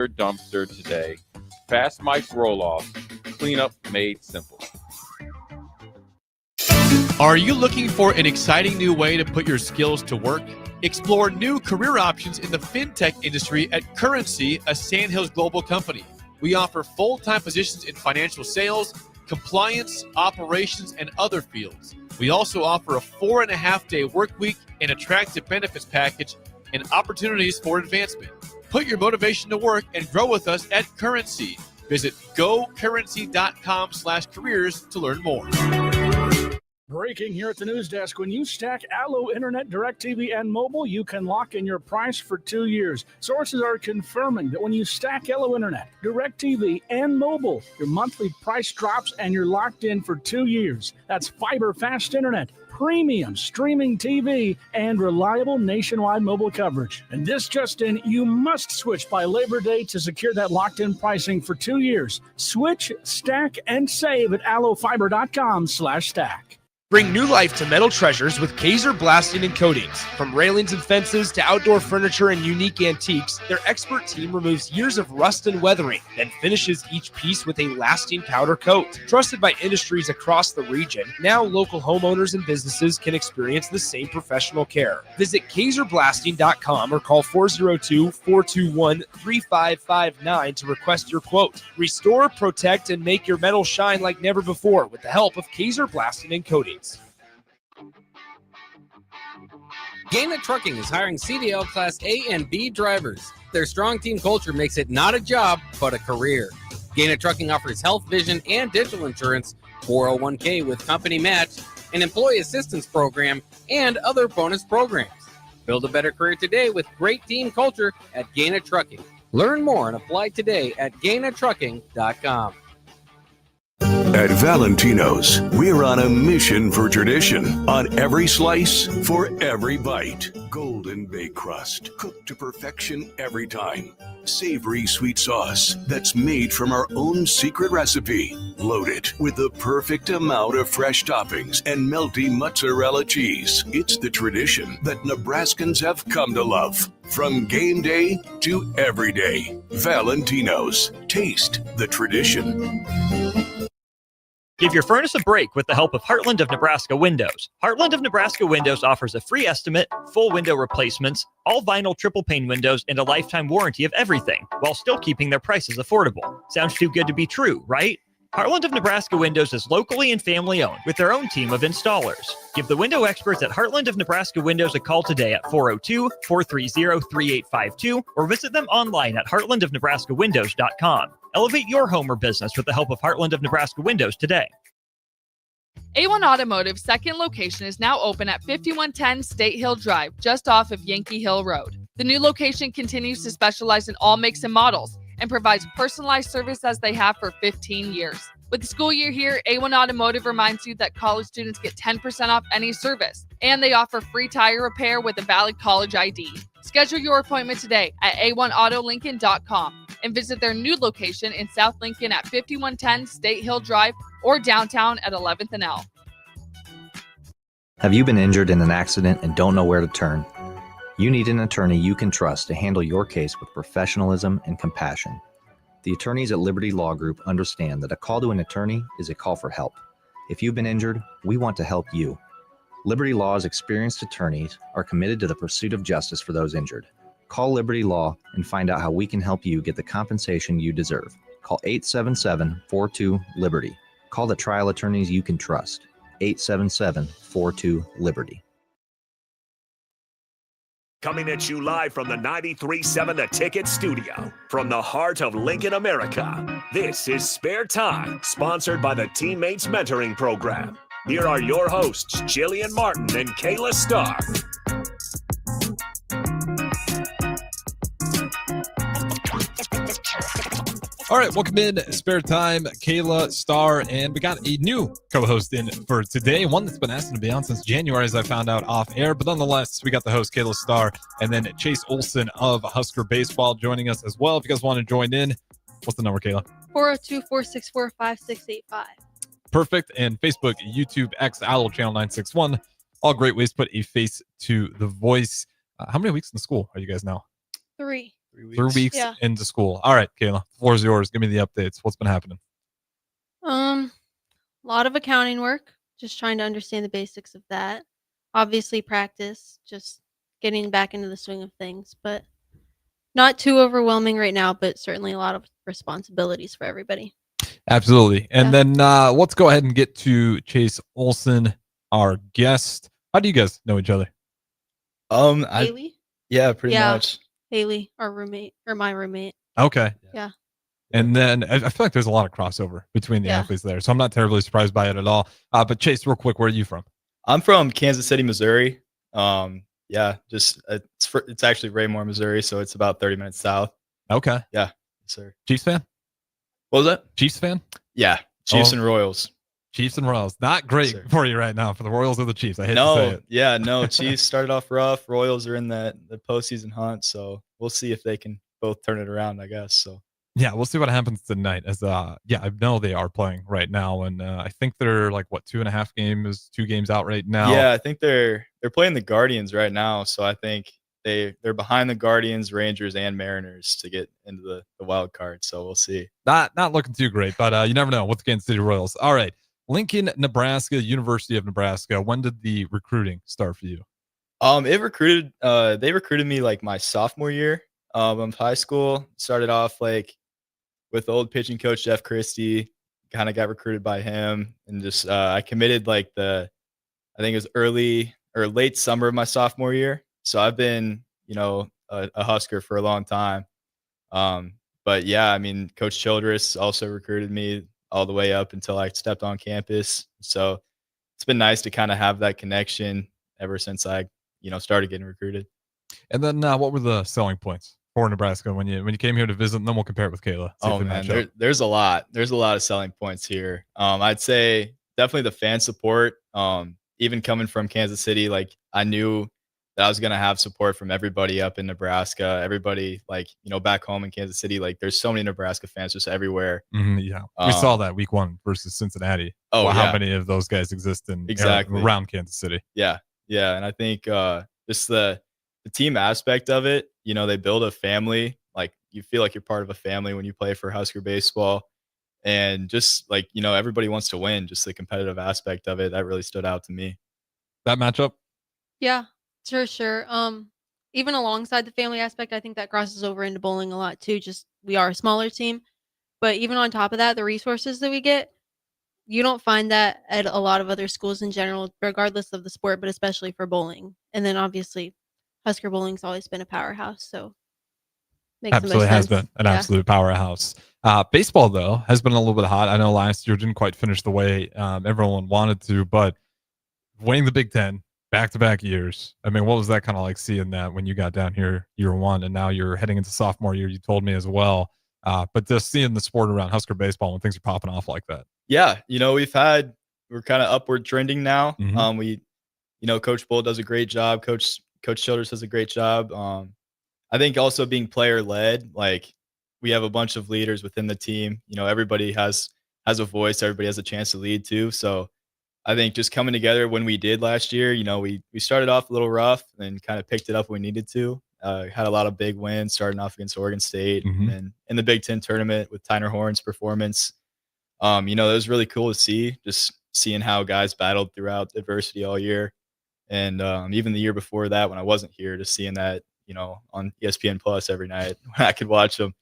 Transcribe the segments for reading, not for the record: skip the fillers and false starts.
your dumpster today. Fast Mike's Roll-Off. Cleanup made simple. Are you looking for an exciting new way to put your skills to work? Explore new career options in the fintech industry at Currency, a Sandhills global company. We offer full-time positions in financial sales, compliance, operations, and other fields. We also offer a 4.5-day work week, an attractive benefits package, and opportunities for advancement. Put your motivation to work and grow with us at Currency. Visit gocurrency.com/careers to learn more. Breaking here at the news desk. When you stack Allo Internet, DirecTV, and mobile, you can lock in your price for 2 years. Sources are confirming that when you stack Allo Internet, DirecTV, and mobile, your monthly price drops and you're locked in for 2 years. That's fiber fast internet, premium streaming TV, and reliable nationwide mobile coverage. And this just in, you must switch by Labor Day to secure that locked-in pricing for 2 years. Switch, stack, and save at allofiber.com/stack. Bring new life to metal treasures with Kaiser Blasting and Coatings. From railings and fences to outdoor furniture and unique antiques, their expert team removes years of rust and weathering, then finishes each piece with a lasting powder coat. Trusted by industries across the region, now local homeowners and businesses can experience the same professional care. Visit KaiserBlasting.com or call 402-421-3559 to request your quote. Restore, protect, and make your metal shine like never before with the help of Kaiser Blasting and Coatings. Gaina Trucking is hiring CDL Class A and B drivers. Their strong team culture makes it not a job, but a career. Gaina Trucking offers health, vision, and dental insurance, 401k with company match, an employee assistance program, and other bonus programs. Build a better career today with great team culture at Gaina Trucking. Learn more and apply today at GainaTrucking.com. At Valentino's, we're on a mission for tradition. On every slice, for every bite. Golden baked crust, cooked to perfection every time. Savory sweet sauce that's made from our own secret recipe. Loaded with the perfect amount of fresh toppings and melty mozzarella cheese. It's the tradition that Nebraskans have come to love. From game day to every day. Valentino's. Taste the tradition. Give your furnace a break with the help of Heartland of Nebraska Windows. Heartland of Nebraska Windows offers a free estimate, full window replacements, all vinyl triple pane windows, and a lifetime warranty of everything, while still keeping their prices affordable. Sounds too good to be true, right? Heartland of Nebraska Windows is locally and family owned with their own team of installers. Give the window experts at Heartland of Nebraska Windows a call today at 402-430-3852 or visit them online at heartlandofnebraskawindows.com. Elevate your home or business with the help of Heartland of Nebraska Windows today. A1 Automotive's second location is now open at 5110 State Hill Drive, just off of Yankee Hill Road. The new location continues to specialize in all makes and models and provides personalized service as they have for 15 years. With the school year here, A1 Automotive reminds you that college students get 10% off any service, and they offer free tire repair with a valid college ID. Schedule your appointment today at a1autolincoln.com and visit their new location in South Lincoln at 5110 State Hill Drive or downtown at 11th and L. Have you been injured in an accident and don't know where to turn? You need an attorney you can trust to handle your case with professionalism and compassion. The attorneys at Liberty Law Group understand that a call to an attorney is a call for help. If you've been injured, we want to help you. Liberty Law's experienced attorneys are committed to the pursuit of justice for those injured. Call Liberty Law and find out how we can help you get the compensation you deserve. Call 877-42-LIBERTY. Call the trial attorneys you can trust. 877-42-LIBERTY. Coming at you live from the 93.7 The Ticket studio, from the heart of Lincoln, America. This is Spare Time, sponsored by the Teammates Mentoring Program. Here are your hosts, Jillian Martin and Kayla Starr. All right, welcome in Spare Time, Kayla Starr, and we got a new co-host in for today, one that's been asking to be on since January, as I found out off air, but nonetheless, we got the host, Kayla Starr, and then Chase Olson of Husker Baseball joining us as well. If you guys want to join in, what's the number, Kayla? 402-464-5685. Perfect, and Facebook, YouTube, X, Owl, Channel 961, all great ways to put a face to the voice. How many weeks in school are you guys now? 3. 3 weeks Yeah. into school. All right, Kayla, the floor is yours. Give me the updates. What's been happening? A lot of accounting work, just trying to understand the basics of that. Obviously practice, just getting back into the swing of things, but not too overwhelming right now, but certainly a lot of responsibilities for everybody. Absolutely. And Yeah. then let's go ahead and get to Chase Olson, our guest. How do you guys know each other? Haley? Yeah, pretty Yeah. much. Haley, our roommate, or my roommate. Okay. Yeah. And then I feel like there's a lot of crossover between the Yeah. athletes there. So I'm not terribly surprised by it at all. But Chase, real quick, where are you from? I'm from Kansas City, Missouri. Yeah, just it's actually Raymore, Missouri, so it's about 30 minutes south. Okay. Yeah, yes, sir. Chiefs fan? What was that? Chiefs fan? Yeah, Chiefs Oh. and Royals. Chiefs and Royals. Not great for you right now for the Royals or the Chiefs. I hate to say it. Yeah, no. Chiefs started off rough. Royals are in the postseason hunt, so we'll see if they can both turn it around, I guess. So Yeah, we'll see what happens tonight. As I know they are playing right now, and I think they're like 2 games out right now. yeah, I think they're playing the Guardians right now. So I think they're behind the Guardians, Rangers, and Mariners to get into the wild card. So we'll see. Not looking too great, but you never know with the Kansas City Royals. All right, Lincoln, Nebraska, University of Nebraska. When did the recruiting start for you? They recruited me like my sophomore year of high school. Started off like with old pitching coach Jeff Christie, kind of got recruited by him, and just I committed like I think it was early or late summer of my sophomore year. So I've been, a Husker for a long time. But yeah, I mean, Coach Childress also recruited me all the way up until I stepped on campus. So it's been nice to kind of have that connection ever since I, started getting recruited. And then what were the selling points for Nebraska when you came here to visit? And then we'll compare it with Kayla. Oh man, there's a lot. There's a lot of selling points here. I'd say definitely the fan support. Even coming from Kansas City, like I knew that I was gonna have support from everybody up in Nebraska. Everybody, like back home in Kansas City, like there's so many Nebraska fans just everywhere. Yeah, we saw that week 1 versus Cincinnati. Oh, well, yeah. How many of those guys exist in Exactly around Kansas City? Yeah, and I think just the team aspect of it. They build a family. Like you feel like you're part of a family when you play for Husker baseball, and just like everybody wants to win. Just the competitive aspect of it that really stood out to me. That matchup. Yeah, for sure. Even alongside the family aspect, I think that crosses over into bowling a lot too. Just we are a smaller team, but even on top of that, the resources that we get, you don't find that at a lot of other schools in general, regardless of the sport, but especially for bowling. And then obviously, Husker bowling's always been a powerhouse, so makes the most Absolutely has sense. been an absolute powerhouse. Baseball though has been a little bit hot. I know last year didn't quite finish the way everyone wanted to, but winning the Big Ten back-to-back years. I mean, what was that kind of like seeing that when you got down here year 1 and now you're heading into sophomore year? You told me as well, but just seeing the sport around Husker baseball when things are popping off like that. Yeah, we're kind of upward trending now. Coach Bull does a great job. Coach Childress does a great job. I think also being player led, like we have a bunch of leaders within the team. Everybody has a voice. Everybody has a chance to lead too. So I think just coming together when we did last year, we started off a little rough and kind of picked it up when we needed to. Had a lot of big wins starting off against Oregon State and in the Big Ten tournament with Tyner Horn's performance. It was really cool to see, just seeing how guys battled throughout adversity all year. And even the year before that, when I wasn't here, just seeing that, on ESPN Plus every night when I could watch them,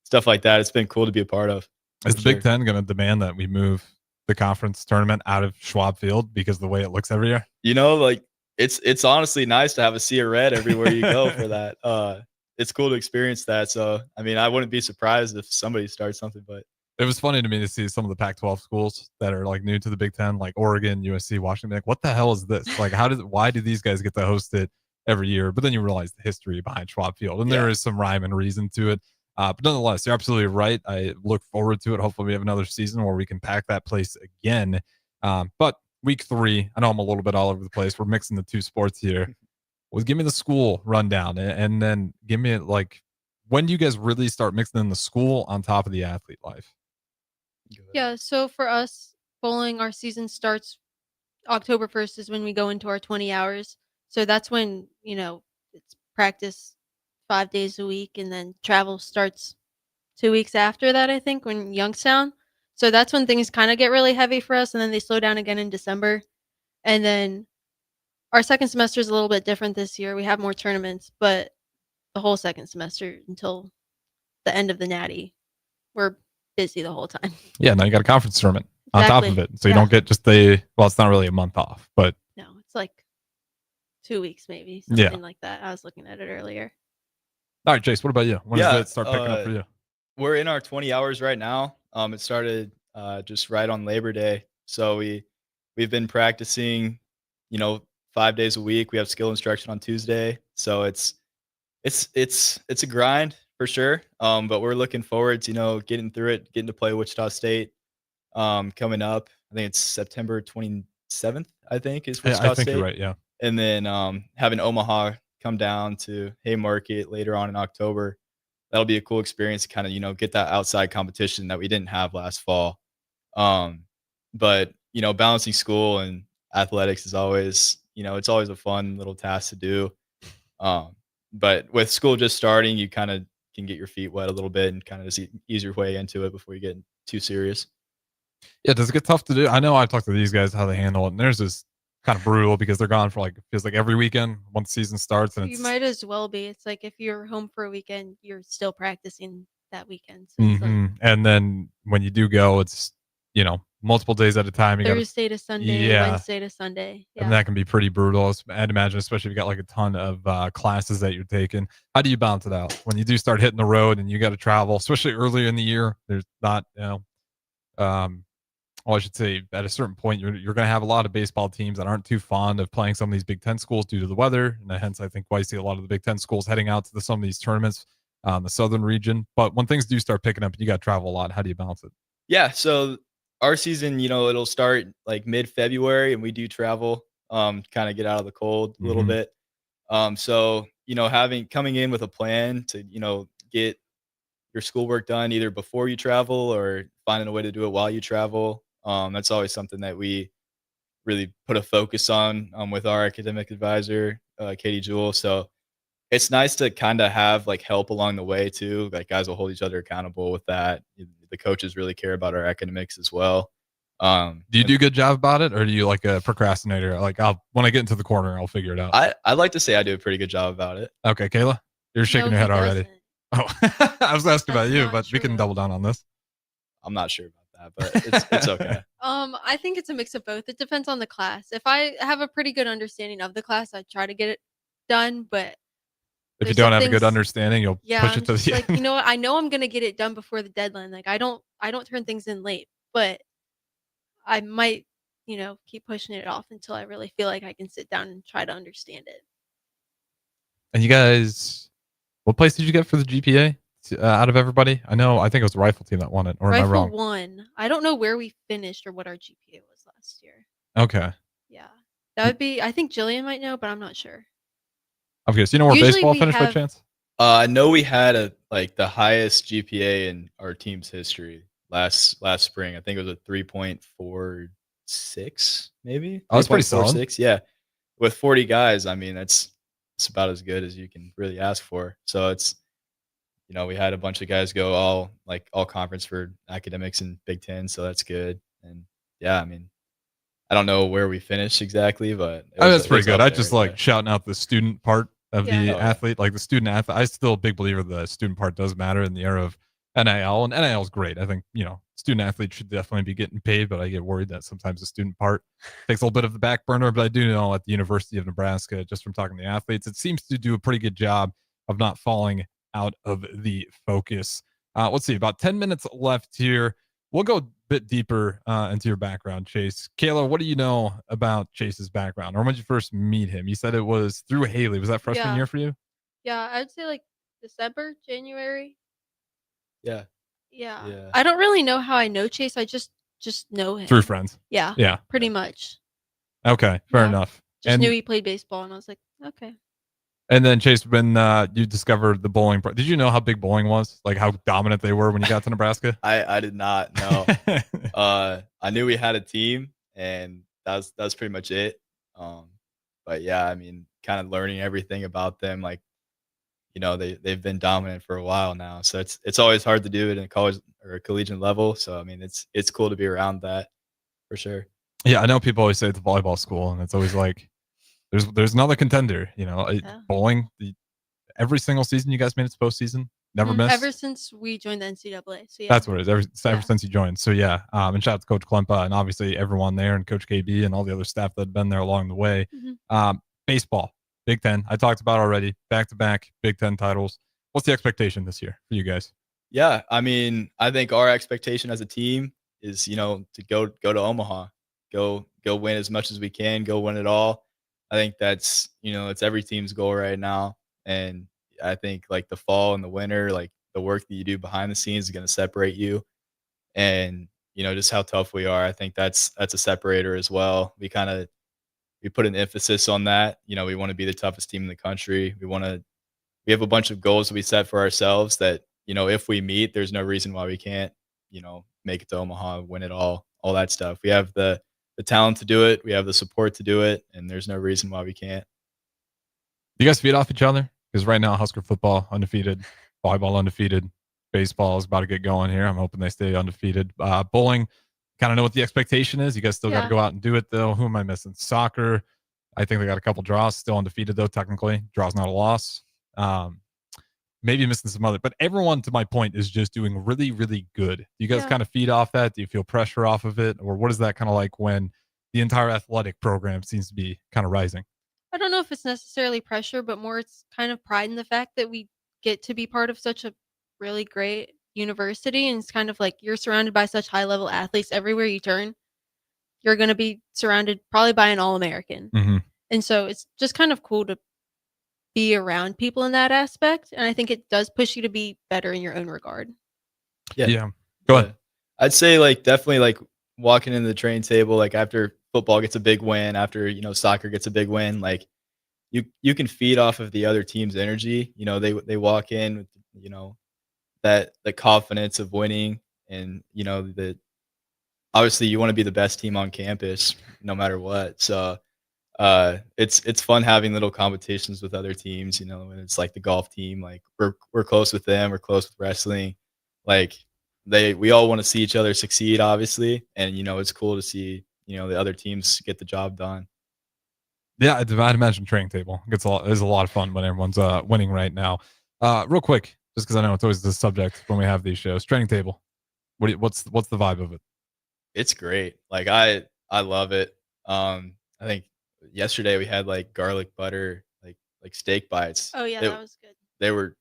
stuff like that. It's been cool to be a part of. Is the Big Ten going to demand that we move the conference tournament out of Schwab Field because of the way it looks every year? Like it's honestly nice to have a sea of red everywhere you go for that. It's cool to experience that. So, I mean, I wouldn't be surprised if somebody starts something, but it was funny to me to see some of the Pac-12 schools that are like new to the Big Ten, like Oregon, USC, Washington. Like, what the hell is this? Like, why do these guys get to host it every year? But then you realize the history behind Schwab Field, and there is some rhyme and reason to it. But nonetheless, you're absolutely right. I look forward to it. Hopefully, we have another season where we can pack that place again. But week 3, I know I'm a little bit all over the place. We're mixing the two sports here. Give me the school rundown, and then give me like, when do you guys really start mixing in the school on top of the athlete life? Yeah, so for us, bowling, our season starts October 1st is when we go into our 20 hours. So that's when, it's practice 5 days a week, and then travel starts 2 weeks after that, I think, when Youngstown. So that's when things kind of get really heavy for us, and then they slow down again in December. And then our second semester is a little bit different this year. We have more tournaments, but the whole second semester until the end of the Natty, we're busy the whole time. Yeah, now you got a conference tournament on top of Exactly. it. So you don't get just well, it's not really a month off, but No, it's like 2 weeks maybe, Yeah. something like that. I was looking at it earlier. all right, Chase, what about you? When does it start picking up for you? We're in our 20 hours right now. It started just right on Labor Day. So we've been practicing, 5 days a week. We have skill instruction on Tuesday. So it's a grind for sure. But we're looking forward to, getting through it, getting to play Wichita State coming up. I think it's September 27th, I think, is Wichita I think State. you're right, yeah. And then having Omaha come down to Haymarket later on in October. That'll be a cool experience to kind of, get that outside competition that we didn't have last fall. But, balancing school and athletics is always, it's always a fun little task to do. But with school just starting, you kind of can get your feet wet a little bit and kind of just ease your way into it before you get too serious. Yeah, does it get tough to do? I know I talked to these guys how they handle it, and theirs is kind of brutal because they're gone for feels like every weekend once the season starts, and You it's might as well be. It's like if you're home for a weekend, you're still practicing that weekend. So it's like and then when you do go, it's multiple days at a time. You got Thursday to Sunday, Wednesday to Sunday. Yeah. and that can be pretty brutal. I'd imagine, especially if you got a ton of classes that you're taking. How do you balance it out when you do start hitting the road and you got to travel, especially earlier in the year? There's not, I should say, at a certain point, you're going to have a lot of baseball teams that aren't too fond of playing some of these Big Ten schools due to the weather, and hence I think why you see a lot of the Big Ten schools heading out to some of these tournaments in the southern region. But when things do start picking up and you got to travel a lot, how do you balance it? Yeah, so our season, it'll start mid-February, and we do travel, kind of get out of the cold a little bit. So coming in with a plan to get your schoolwork done either before you travel or finding a way to do it while you travel. That's always something that we really put a focus on with our academic advisor, Katie Jewell. So it's nice to kind of have help along the way too. Guys will hold each other accountable with that. The coaches really care about our academics as well. Do you do a good job about it, or do you like a procrastinator? When I get into the corner, I'll figure it out. I'd like to say I do a pretty good job about it. Okay, Kayla, you're shaking your head already. Oh, I was asking about you, but we can double down on this. I'm not sure about that, but it's okay. I think it's a mix of both. It depends on the class. If I have a pretty good understanding of the class, I try to get it done. But if you don't have a good understanding, you'll push it to the end. You know what? I know I'm gonna get it done before the deadline. I don't turn things in late, but I might, keep pushing it off until I really feel like I can sit down and try to understand it. And you guys, what place did you get for the GPA out of everybody? I think it was the rifle team that won it, or Rifle am I wrong? won. I don't know where we finished or what our GPA was last year. Okay. Yeah, that would be. I think Jillian might know, but I'm not sure. Okay, so you know where Usually baseball we finished by have- chance? I know we had the highest GPA in our team's history last spring. I think it was a 3.46, maybe. Oh, that's pretty solid. 3.46, yeah. With 40 guys, I mean it's about as good as you can really ask for. So it's we had a bunch of guys go all conference for academics and Big Ten, so that's good. And yeah, I mean, I don't know where we finished exactly, but That's pretty good. I just shouting out the student part of the Yeah. athlete, the student athlete. I'm still a big believer the student part does matter in the era of NIL, and NIL is great. I think student athletes should definitely be getting paid, but I get worried that sometimes the student part takes a little bit of the back burner. But I do know at the University of Nebraska, just from talking to the athletes, it seems to do a pretty good job of not falling out of the focus. Let's see, about 10 minutes left here. We'll go a bit deeper into your background, Chase. Kayla, what do you know about Chase's background? Or when did you first meet him? You said it was through Haley. Was that freshman year for you? Yeah, I'd say December, January. Yeah. Yeah. I don't really know how I know Chase. I just know him. Through friends. Yeah. Yeah. Pretty much. Okay, fair enough. Just knew he played baseball, and I was like, okay. And then Chase, when you discovered the bowling, did you know how big bowling was? How dominant they were when you got to Nebraska? I did not know. I knew we had a team, and that's pretty much it. But yeah, I mean, kind of learning everything about them, they've been dominant for a while now. So it's always hard to do it in a college or a collegiate level. So I mean, it's cool to be around that for sure. Yeah, I know people always say it's a volleyball school, and it's always like there's another contender. Bowling. Every single season, you guys made it to postseason. Never missed. Ever since we joined the NCAA. So yeah. That's what it is. Ever since you joined. So yeah. And shout out to Coach Klempa and obviously everyone there and Coach KB and all the other staff that have been there along the way. Baseball, Big Ten. I talked about already. Back-to-back Big Ten titles. What's the expectation this year for you guys? Yeah, I mean, I think our expectation as a team is, to go to Omaha, go win as much as we can, go win it all. I think that's, it's every team's goal right now. And I think like the fall and the winter, like the work that you do behind the scenes is going to separate you. And, just how tough we are. I think that's a separator as well. We put an emphasis on that. We want to be the toughest team in the country. We have a bunch of goals that we set for ourselves that, if we meet, there's no reason why we can't, make it to Omaha, win it all that stuff. We have the talent to do it. We have the support to do it. And there's no reason why we can't. Do you guys feed off each other? Because right now, Husker football undefeated, volleyball undefeated, baseball is about to get going here. I'm hoping they stay undefeated. Bowling, kind of know what the expectation is. You guys still got to go out and do it, though. Who am I missing? Soccer, I think they got a couple draws, still undefeated, though, technically. Draw's not a loss. Maybe missing some other, but everyone, to my point, is just doing really, really good. Do you guys kind of feed off that? Do you feel pressure off of it? Or what is that kind of like when the entire athletic program seems to be kind of rising? I don't know if it's necessarily pressure, but more it's kind of pride in the fact that we get to be part of such a really great university. And it's kind of like you're surrounded by such high level athletes everywhere you turn. You're going to be surrounded probably by an All-American. And so it's just kind of cool to be around people in that aspect. And I think it does push you to be better in your own regard. Yeah. Go ahead. I'd say definitely walking into the training table, after football gets a big win, after, soccer gets a big win, you can feed off of the other team's energy. They walk in with, that the confidence of winning and, that obviously you want to be the best team on campus no matter what. So it's fun having little competitions with other teams, when it's like the golf team, we're close with them, we're close with wrestling. We all want to see each other succeed, obviously. And, it's cool to see, the other teams get the job done. Yeah, I'd imagine training table it's a lot of fun when everyone's winning right now. Real quick, just because I know it's always the subject when we have these shows. Training table, what's the vibe of it? It's great. I love it. I think yesterday we had garlic butter, like steak bites. Oh yeah, that was good. They were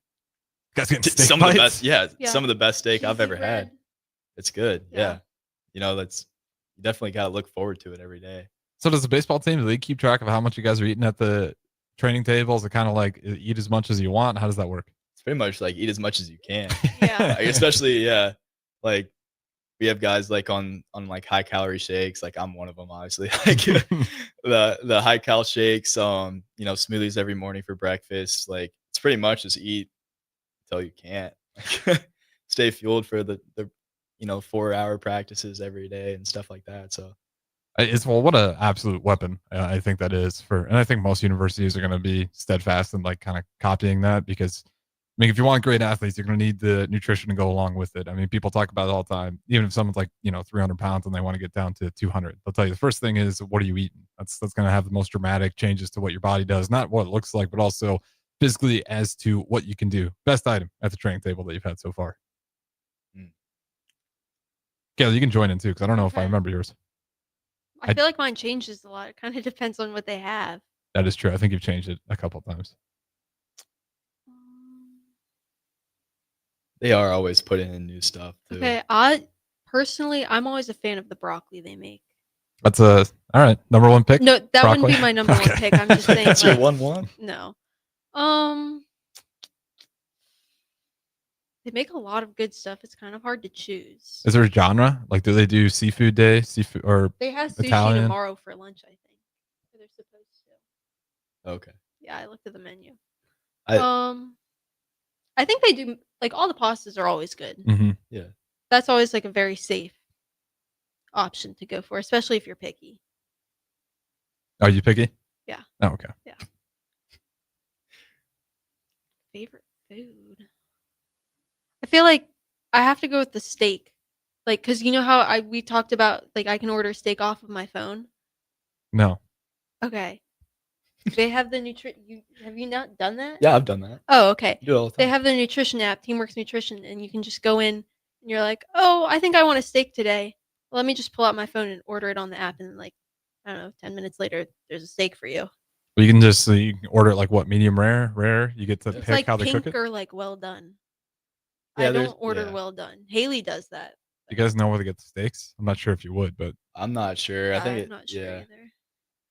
guys getting steak some bites? of the best. Yeah, some of the best steak I've ever had. It's good. Yeah. You definitely got to look forward to it every day. So does the baseball team, do they keep track of how much you guys are eating at the training tables? It kind of eat as much as you want? How does that work? It's pretty much eat as much as you can. Yeah. Especially, we have guys on high calorie shakes. I'm one of them, obviously. The high cal shakes, smoothies every morning for breakfast. It's pretty much just eat until you can't. Stay fueled for the 4-hour practices every day and stuff like that. So what an absolute weapon I think that is and I think most universities are going to be steadfast and kind of copying that, because I mean, if you want great athletes, you're going to need the nutrition to go along with it. I mean, people talk about it all the time. Even if someone's 300 pounds and they want to get down to 200, they'll tell you the first thing is, what are you eating? That's going to have the most dramatic changes to what your body does, not what it looks like, but also physically as to what you can do. Best item at the training table that you've had so far. Kayla, you can join in too, because I don't know if I remember yours. I feel like mine changes a lot. It kind of depends on what they have. That is true. I think you've changed it a couple of times. They are always putting in new stuff too. Okay, I'm always a fan of the broccoli they make. That's all right. Number one pick? No, that broccoli? wouldn't be my number one pick. I'm just saying. That's your 1-1? No. They make a lot of good stuff. It's kind of hard to choose. Is there a genre? Do they do seafood day, seafood, or they have sushi Italian? Tomorrow for lunch, I think. They're supposed to. Okay. Yeah, I looked at the menu. I think they do all the pastas are always good. Mm-hmm. Yeah. That's always a very safe option to go for, especially if you're picky. Are you picky? Yeah. Oh, okay. Yeah. Favorite food? I feel like I have to go with the steak. Like, cause you know how we talked about like I can order steak off of my phone. No. Okay. They have the have you not done that? Yeah, I've done that. Oh, okay. Do it all the They time. have the nutrition app, Teamworks Nutrition, and you can just go in and you're like, oh, I think I want a steak today. Let me just pull out my phone and order it on the app, and like, I don't know, 10 minutes later, there's a steak for you. Well, you can order it like what, medium rare. You get to It's pick like how they cook pink it. or like well done. Yeah, I there's- don't order yeah. well done. Haley does that. You guys know where to get the steaks? I'm not sure if you would, but I'm not sure. I think I'm not sure either.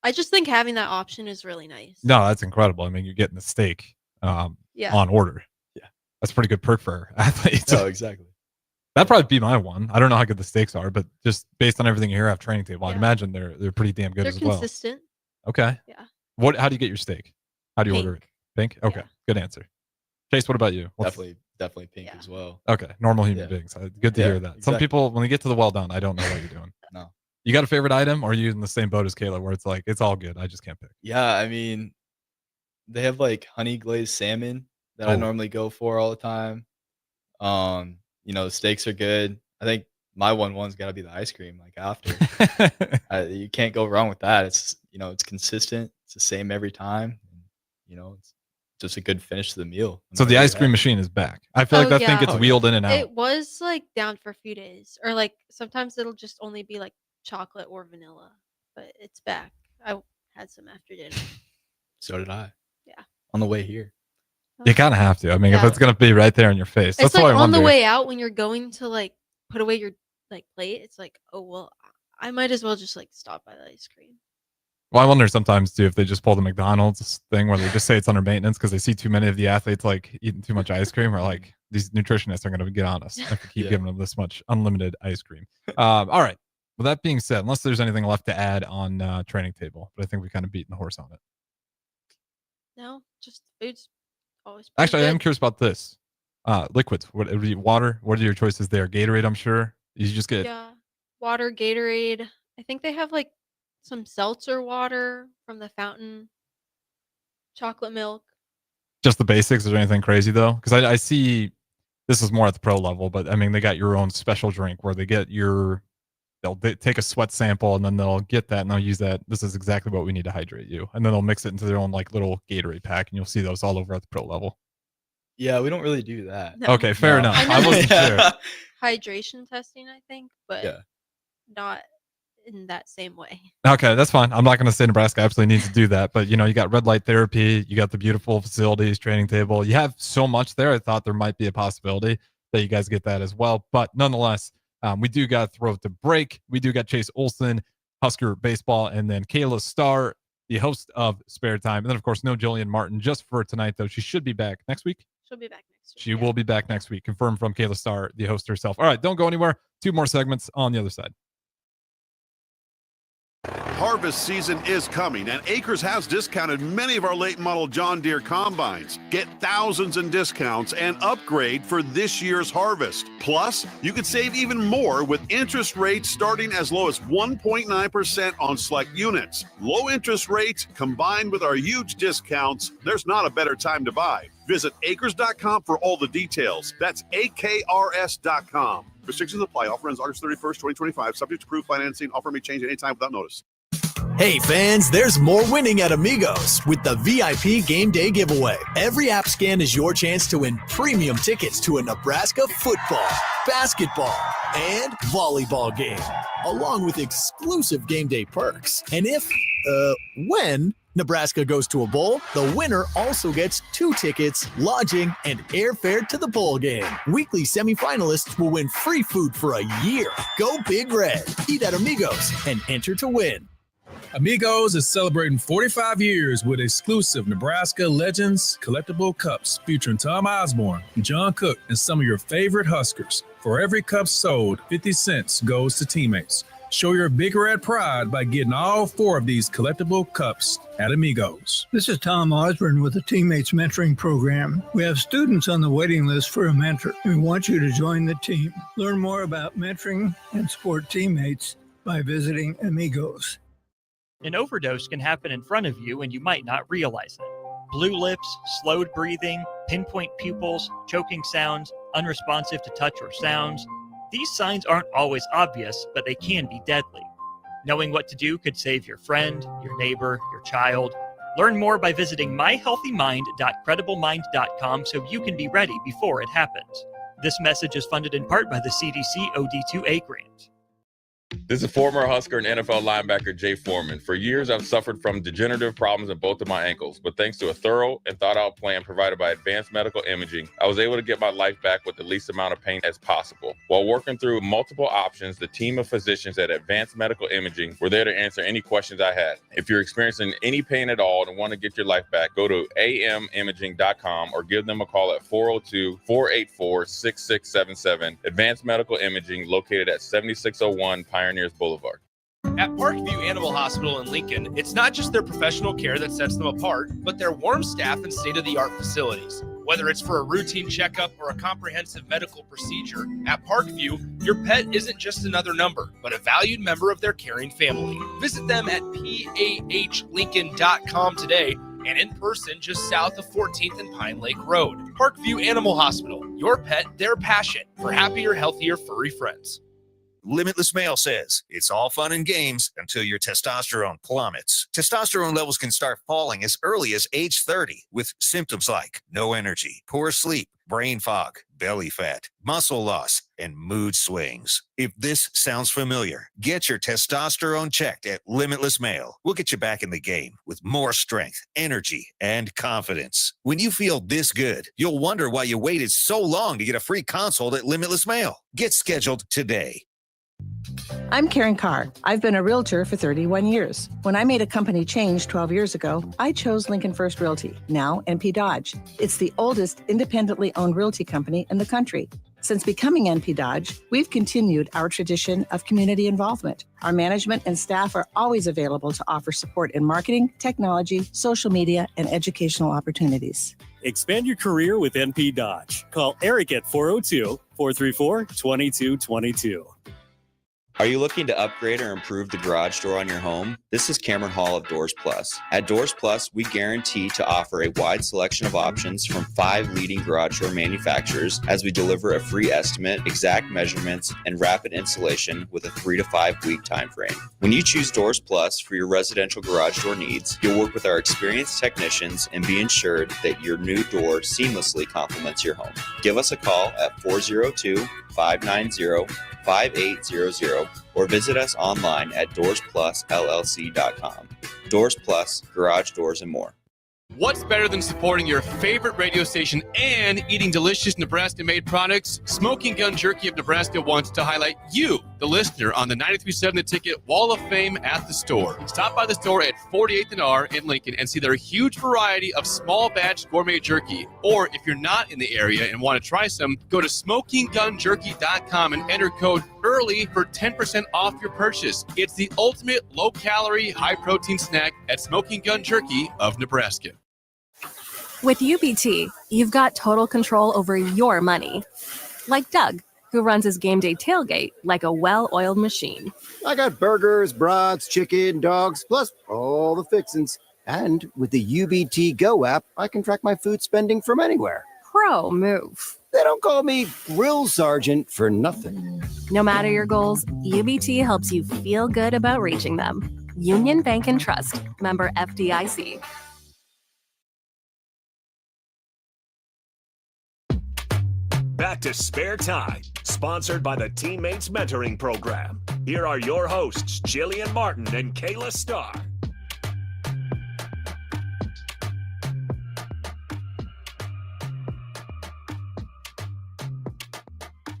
I just think having that option is really nice. no, that's incredible. I mean, you're getting the steak Yeah. on order. Yeah. That's a pretty good perk for athletes. No, exactly. That'd probably be my one. I don't know how good the steaks are, but just based on everything you hear off training table, I'd Yeah. imagine they're pretty damn good They're as well. consistent. Okay. Yeah. How do you get your steak? How do you order it? Pink? Okay. Good answer. Chase, what about you? Definitely pink as well. Okay. Normal human Yeah. beings. Good to Yeah, hear that. Some exactly. people, when they get to the well done, I don't know what you're doing. No. You got a favorite item, or are you in the same boat as Kayla where it's like, it's all good. I just can't pick? Yeah, I mean, they have like honey glazed salmon that I Oh. normally go for all the time. The steaks are good. I think my one's got to be the ice cream. Like after, you can't go wrong with that. It's it's consistent. It's the same every time. It's just a good finish to the meal. So the ice cream machine is back. I feel like that thing gets wheeled in and out. It was like down for a few days, or like sometimes it'll just only be like chocolate or vanilla, but it's back. I had some after dinner. So did I. Yeah. On the way here. You kind of have to. I mean, if Yeah. it's gonna be right there in your face, that's It's like why I on wonder. the way out when you're going to like put away your like plate. It's like, oh well, I might as well just like stop by the ice cream. Well, I wonder sometimes too if they just pull the McDonald's thing where they just say it's under maintenance because they see too many of the athletes like eating too much ice cream, or like these nutritionists are going to get on us if we keep giving them this much unlimited ice cream. All right. Well, that being said, unless there's anything left to add on training table, but I think we kind of beaten the horse on it. No, just food's always pretty Actually, I am good. curious about this. Liquids. What water? What are your choices there? Gatorade, I'm sure. You just get Yeah, water, Gatorade. I think they have like some seltzer water from the fountain, chocolate milk. just the basics. Is there anything crazy though? Because I see this is more at the pro level, but I mean they got your own special drink where they get they'll take a sweat sample and then they'll get that and they'll use that. This is exactly what we need to hydrate you, and then they'll mix it into their own like little Gatorade pack, and you'll see those all over at the pro level. Yeah, we don't really do that. No. Okay, fair enough. I know I wasn't there's sure. hydration testing, I think, but Yeah. not in that same way. Okay, that's fine. I'm not going to say Nebraska absolutely needs to do that, but you got red light therapy, you got the beautiful facilities, training table. You have so much there. I thought there might be a possibility that you guys get that as well. But nonetheless, we do got to throw it to break. We do got Chase Olson, Husker baseball, and then Kayla Starr, the host of Spare Time, and then of course no Jillian Martin just for tonight though. She should be back next week. She'll be back next week. She will be back next week. Confirmed from Kayla Starr, the host herself. All right, don't go anywhere. 2 more segments on the other side. Harvest season is coming, and Acres has discounted many of our late model John Deere combines. Get thousands in discounts and upgrade for this year's harvest. Plus, you could save even more with interest rates starting as low as 1.9% on select units. Low interest rates combined with our huge discounts, there's not a better time to buy. Visit acres.com for all the details. That's AKRS.com. Restrictions apply. Offer ends August 31st, 2025. Subject to approved financing. Offer may change at any time without notice. Hey fans, there's more winning at Amigos with the VIP Game Day giveaway. Every app scan is your chance to win premium tickets to a Nebraska football, basketball, and volleyball game, along with exclusive game day perks. And when Nebraska goes to a bowl, the winner also gets 2 tickets, lodging, and airfare to the bowl game. Weekly semifinalists will win free food for a year. Go Big Red. Eat at Amigos and enter to win. Amigos is celebrating 45 years with exclusive Nebraska Legends collectible cups featuring Tom Osborne, John Cook, and some of your favorite Huskers. For every cup sold, 50 cents goes to teammates. Show your Big Red pride by getting all 4 of these collectible cups at Amigos. This is Tom Osborne with the Teammates Mentoring Program. We have students on the waiting list for a mentor, and we want you to join the team. Learn more about mentoring and support teammates by visiting Amigos. An overdose can happen in front of you and you might not realize it. Blue lips, slowed breathing, pinpoint pupils, choking sounds, unresponsive to touch or sounds. These signs aren't always obvious, but they can be deadly. Knowing what to do could save your friend, your neighbor, your child. Learn more by visiting myhealthymind.crediblemmind.com so you can be ready before it happens. This message is funded in part by the CDC OD2A grant. This is former Husker and NFL linebacker Jay Foreman. For years, I've suffered from degenerative problems in both of my ankles, but thanks to a thorough and thought-out plan provided by Advanced Medical Imaging, I was able to get my life back with the least amount of pain as possible. While working through multiple options, the team of physicians at Advanced Medical Imaging were there to answer any questions I had. If you're experiencing any pain at all and want to get your life back, go to amimaging.com or give them a call at 402-484-6677. Advanced Medical Imaging, located at 7601 Pioneers Boulevard. At Parkview Animal Hospital in Lincoln, it's not just their professional care that sets them apart, but their warm staff and state-of-the-art facilities. Whether it's for a routine checkup or a comprehensive medical procedure, at Parkview, your pet isn't just another number, but a valued member of their caring family. Visit them at pahlincoln.com today and in person just south of 14th and Pine Lake Road. Parkview Animal Hospital, your pet, their passion for happier, healthier, furry friends. Limitless Male says it's all fun and games until your testosterone plummets. Testosterone levels can start falling as early as age 30 with symptoms like no energy, poor sleep, brain fog, belly fat, muscle loss, and mood swings. If this sounds familiar, get your testosterone checked at Limitless Male. We'll get you back in the game with more strength, energy, and confidence. When you feel this good, you'll wonder why you waited so long to get a free consult at Limitless Male. Get scheduled today. I'm Karen Carr. I've been a realtor for 31 years. When I made a company change 12 years ago, I chose Lincoln First Realty, now NP Dodge. It's the oldest independently owned realty company in the country. Since becoming NP Dodge, we've continued our tradition of community involvement. Our management and staff are always available to offer support in marketing, technology, social media, and educational opportunities. Expand your career with NP Dodge. Call Eric at 402-434-2222. Are you looking to upgrade or improve the garage door on your home? This is Cameron Hall of Doors Plus. At Doors Plus, we guarantee to offer a wide selection of options from 5 leading garage door manufacturers as we deliver a free estimate, exact measurements, and rapid installation with a 3 to 5 week time frame. When you choose Doors Plus for your residential garage door needs, you'll work with our experienced technicians and be ensured that your new door seamlessly complements your home. Give us a call at 402-590-5800 or visit us online at doorsplusllc.com. Doors Plus, garage doors and more. What's better than supporting your favorite radio station and eating delicious Nebraska-made products? Smoking Gun Jerky of Nebraska wants to highlight you, the listener, on the 93.7 The Ticket Wall of Fame at the store. Stop by the store at 48th and R in Lincoln and see their huge variety of small batch gourmet jerky. Or if you're not in the area and want to try some, go to smokinggunjerky.com and enter code EARLY for 10% off your purchase. It's the ultimate low-calorie, high-protein snack at Smoking Gun Jerky of Nebraska. With UBT, you've got total control over your money. Like Doug, who runs his game day tailgate like a well-oiled machine. I got burgers, brats, chicken, dogs, plus all the fixins. And with the UBT Go app, I can track my food spending from anywhere. Pro move. They don't call me Grill Sergeant for nothing. No matter your goals, UBT helps you feel good about reaching them. Union Bank and Trust. Member FDIC. Back to Spare Time, sponsored by the Teammates Mentoring Program. Here are your hosts, Jillian Martin and Kayla Starr.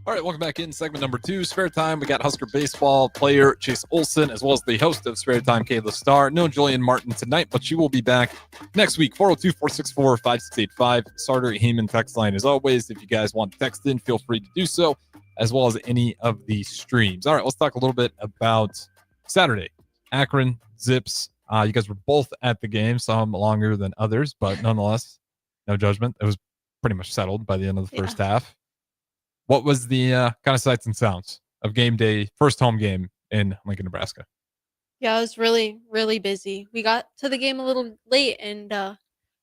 All right, welcome back in segment number 2, Spare Time. We got Husker baseball player Chase Olson, as well as the host of Spare Time, Kayla Starr. No Julian Martin tonight, but she will be back next week. 402-464-5685. Sarter Heyman text line as always. If you guys want to text in, feel free to do so, as well as any of the streams. All right, let's talk a little bit about Saturday. Akron, Zips. You guys were both at the game, some longer than others, but nonetheless, no judgment. It was pretty much settled by the end of the first half. What was the kind of sights and sounds of game day, first home game in Lincoln, Nebraska? Yeah, it was really, really busy. We got to the game a little late, and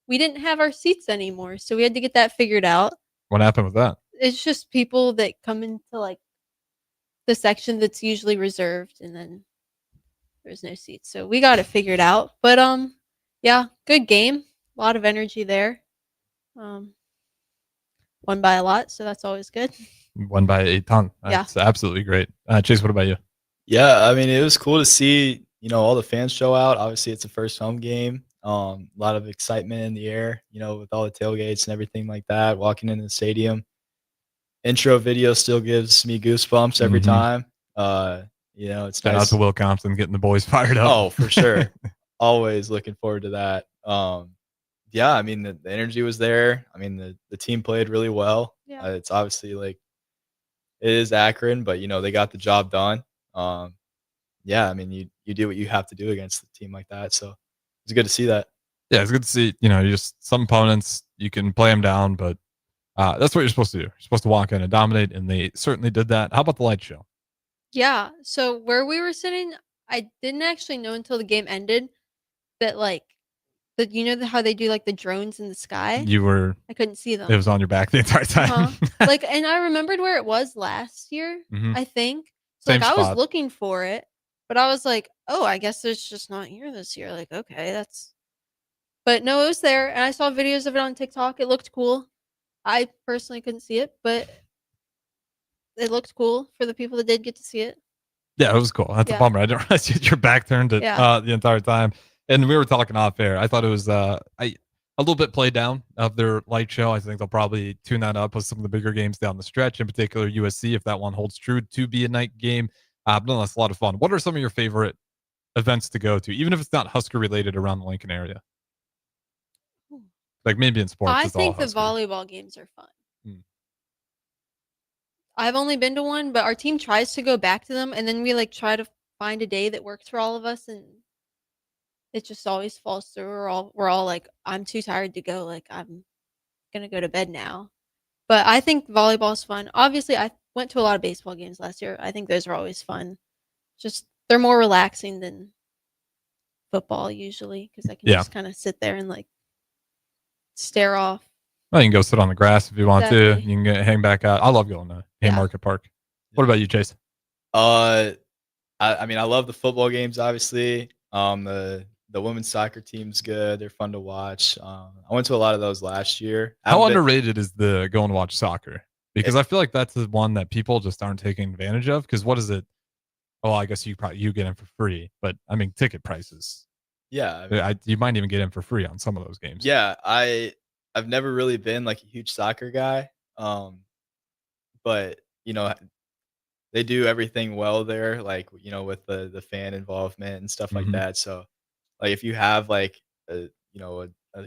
we didn't have our seats anymore, so we had to get that figured out. What happened with that? It's just people that come into like the section that's usually reserved, and then there's no seats. So we got it figured out. But yeah, good game. A lot of energy there. Won by a lot, so that's always good. Won by a ton. Yeah. That's absolutely great. Chase, what about you? Yeah, I mean, it was cool to see, all the fans show out. Obviously, it's a first home game. A lot of excitement in the air, with all the tailgates and everything like that, walking into the stadium. Intro video still gives me goosebumps every time. It's Shout nice. out to Will Compton getting the boys fired up. Oh, for sure. Always looking forward to that. Yeah, I mean, the energy was there. I mean, the team played really well. Yeah. It's obviously like it is Akron, but they got the job done. Yeah, I mean, you do what you have to do against a team like that. So it's good to see that. Yeah, it's good to see. You just some opponents you can play them down, but that's what you're supposed to do. You're supposed to walk in and dominate, and they certainly did that. How about the light show? Yeah. So where we were sitting, I didn't actually know until the game ended that like how they do like the drones in the sky. I couldn't see them. It was on your back the entire time. Like, and I remembered where it was last year. I think so. Same Like, I was spot. looking for it, but I was like, oh, I guess it's just not here this year. Like, okay, that's. But no, it was there, and I saw videos of it on TikTok. It looked cool. I personally couldn't see it, but it looked cool for the people that did get to see it. Yeah, it was cool. That's a Yeah. bummer. I didn't realize you had your back turned it, Yeah. the entire time. And we were talking off air. I thought it was a little bit played down of their light show. I think they'll probably tune that up with some of the bigger games down the stretch, in particular USC, if that one holds true to be a night game. But nonetheless, a lot of fun. What are some of your favorite events to go to, even if it's not Husker related around the Lincoln area? Like maybe in sports. I it's all think the Husker. volleyball games are fun. Hmm. I've only been to one, but our team tries to go back to them, and then we like try to find a day that works for all of us, and it just always falls through. We're all like, I'm too tired to go. Like, I'm gonna go to bed now. But I think volleyball's fun. Obviously, I went to a lot of baseball games last year. I think those are always fun. Just they're more relaxing than football usually because I can just kind of sit there and like stare off. Well, you can go sit on the grass if you want to. Exactly. You can hang back out. I love going to Haymarket Park. What about you, Chase? I mean, I love the football games. Obviously, the women's soccer team's good. They're fun to watch. I went to a lot of those last year. How underrated is the go and watch soccer? Because I feel like that's the one that people just aren't taking advantage of. Because what is it? Oh, I guess you get in for free, but I mean ticket prices. Yeah, I mean, you might even get in for free on some of those games. Yeah, I've never really been like a huge soccer guy, but they do everything well there, like with the fan involvement and stuff like that. So, like if you have like a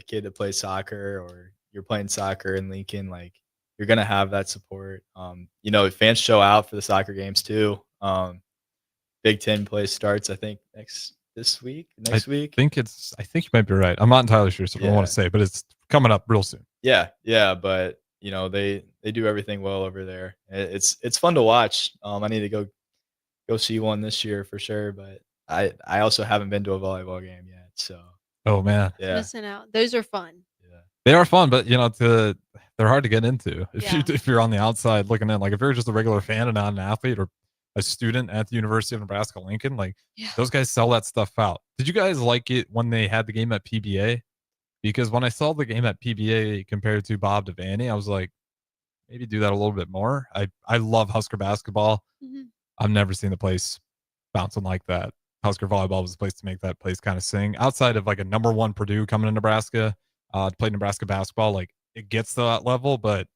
kid that plays soccer or you're playing soccer in Lincoln, like you're gonna have that support. Fans show out for the soccer games too. Big Ten play starts, I think, next week. I think you might be right. I'm not entirely sure, so I don't want to say, but it's coming up real soon. Yeah, but they do everything well over there. It's fun to watch. I need to go see one this year for sure, but I also haven't been to a volleyball game yet. So oh man, yeah, Missing out. Those are fun. they are fun, but they're hard to get into if you're on the outside looking in. Like if you're just a regular fan and not an athlete or a student at the University of Nebraska Lincoln, like those guys sell that stuff out. Did you guys like it when they had the game at PBA? Because when I saw the game at PBA compared to Bob Devaney, I was like, maybe do that a little bit more. I love Husker basketball. I've never seen the place bouncing like that. Husker volleyball was the place to make that place kind of sing. Outside of like a number one Purdue coming to Nebraska to play Nebraska basketball, like it gets to that level. But